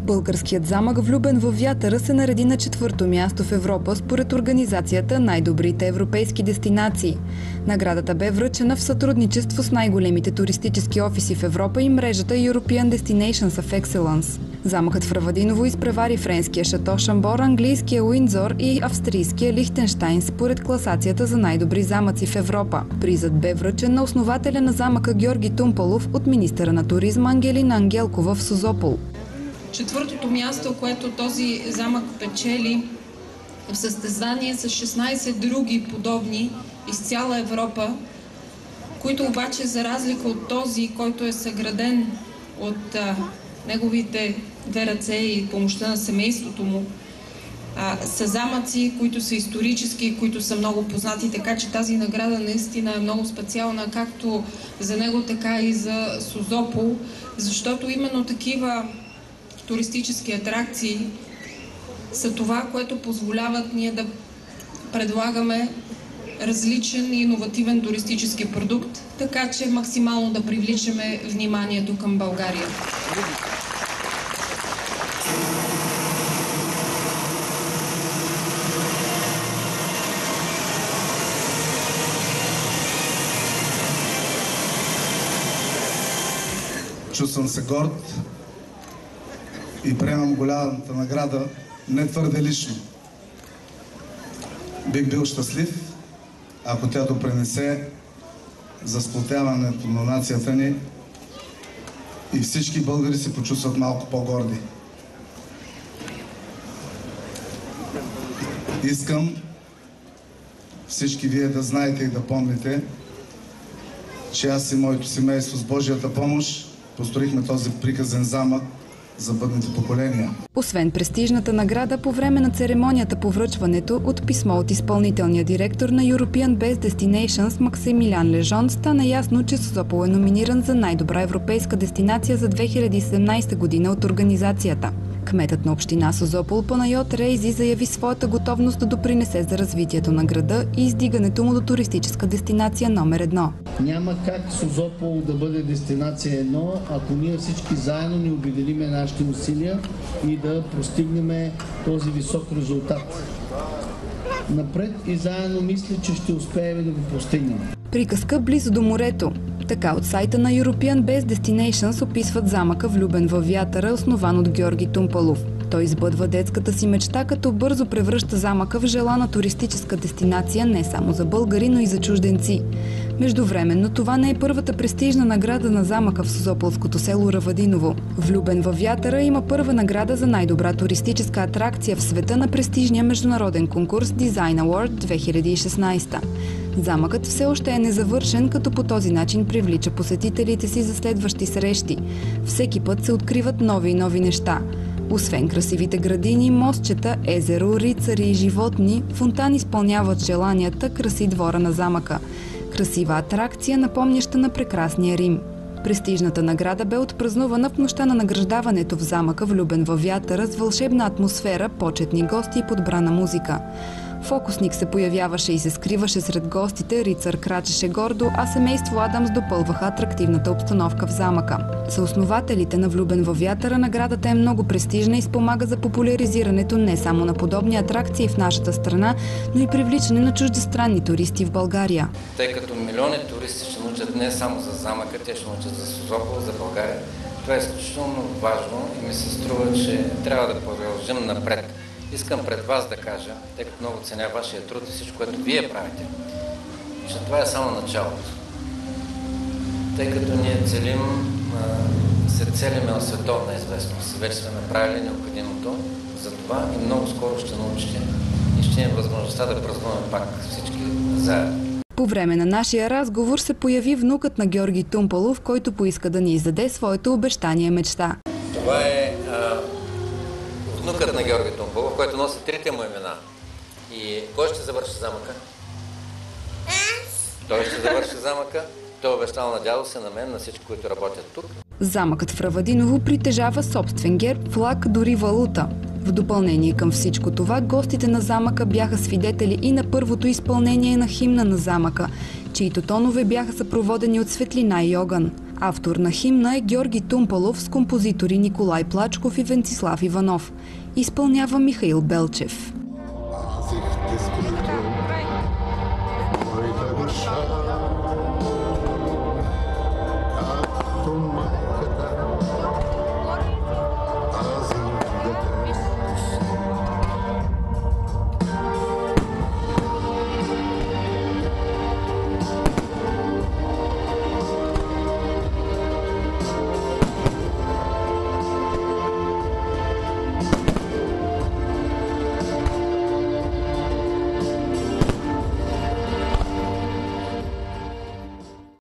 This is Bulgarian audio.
Българският замък влюбен във вятъра се нареди на 4-то място в Европа според организацията Най-добрите европейски дестинации. Наградата бе връчена в сътрудничество с най-големите туристически офиси в Европа и мрежата European Destinations of Excellence. Замъкът в Равадиново изпревари френския Шато Шамбор, английския Уиндзор и австрийския Лихтенщайн според класацията за най-добри замъци в Европа. Призът бе връчен на основателя на замъка Георги Тумпалов от министъра на туризма Ангелина Ангелкова в Созопол. Четвъртото място, което този замък печели в състезание с 16 други подобни из цяла Европа, които обаче за разлика от този, който е съграден от неговите две ръце и помощта на семейството му, са замъци, които са исторически, които са много познати, така че тази награда наистина е много специална, както за него, така и за Созопол, защото именно такива туристически атракции са това, което позволяват ние да предлагаме различен и иновативен туристически продукт, така че максимално да привличаме вниманието към България. Чувствам се горд и приемам голямата награда не твърде лично. Бих бил щастлив, ако тя допринесе за сплотяването на нацията ни и всички българи се почувстват малко по-горди. Искам всички вие да знаете и да помните, че аз и моето семейство с Божията помощ построихме този приказен замък за бъдните поколения. Освен престижната награда, по време на церемонията по връчването от писмо от изпълнителния директор на European Best Destinations Максимилиан Лежон стана ясно, че Созопол е номиниран за най-добра европейска дестинация за 2017 година от организацията. Кметът на община Созопол Панайот Рейзи заяви своята готовност да допринесе за развитието на града и издигането му до туристическа дестинация номер 1. Няма как Созопол да бъде дестинация 1, ако ние всички заедно не обединим нашите усилия и да постигнем този висок резултат. Напред и заедно мисля, че ще успеем да го постигнем. Приказка близо до морето. Така от сайта на European Best Destinations описват замъка влюбен във вятъра, основан от Георги Тумпалов. Той избъдва детската си мечта, като бързо превръща замъка в желана туристическа дестинация не само за българи, но и за чужденци. Междувременно това не е първата престижна награда на замъка в Созополското село Равадиново. Влюбен във вятъра има първа награда за най-добра туристическа атракция в света на престижния международен конкурс Design Award 2016. Замъкът все още е незавършен, като по този начин привлича посетителите си за следващи срещи. Всеки път се откриват нови и нови неща. Освен красивите градини, мостчета, езеро, рицари и животни, фонтан изпълняват желанията, краси двора на замъка. Красива атракция, напомняща на прекрасния Рим. Престижната награда бе отпразнувана в нощта на награждаването в замъка влюбен във вятъра с вълшебна атмосфера, почетни гости и подбрана музика. Фокусник се появяваше и се скриваше сред гостите, рицар крачеше гордо, а семейство Адамс допълваха атрактивната обстановка в замъка. За основателите на влюбен във вятъра наградата е много престижна и спомага за популяризирането не само на подобни атракции в нашата страна, но и привличане на чуждестранни туристи в България. Тъй като милиони туристи ще научат не само за замъка, те ще научат за Созопол, за България. Това е изключително важно и ми се струва, че трябва да продължим напред. Искам пред вас да кажа, тъй като много ценя вашия труд и всичко, което вие правите, че това е само началото. Тъй като ние се целиме на световна известност. Вече сме направили необходимото за това и много скоро ще научите и ще имаме възможността да празнуваме пак всички заедно. По време на нашия разговор се появи внукът на Георги Тумпалов, който поиска да ни издаде своето обещание мечта. Това е внукът на Георги Тумпалов, който носи трите му имена. И кой ще завърши замъка? Той ще завърши замъка. Той е обещал на дядо си, на мен, на всички, които работят тук. Замъкът в Равадиново притежава собствен герб, флаг, дори валута. В допълнение към всичко това, гостите на замъка бяха свидетели и на първото изпълнение на химна на замъка, чието тонове бяха съпроводени от светлина и огън. Автор на химна е Георги Тумпалов с композитори Николай Плачков и Венцислав Иванов. Изпълнява Михаил Белчев.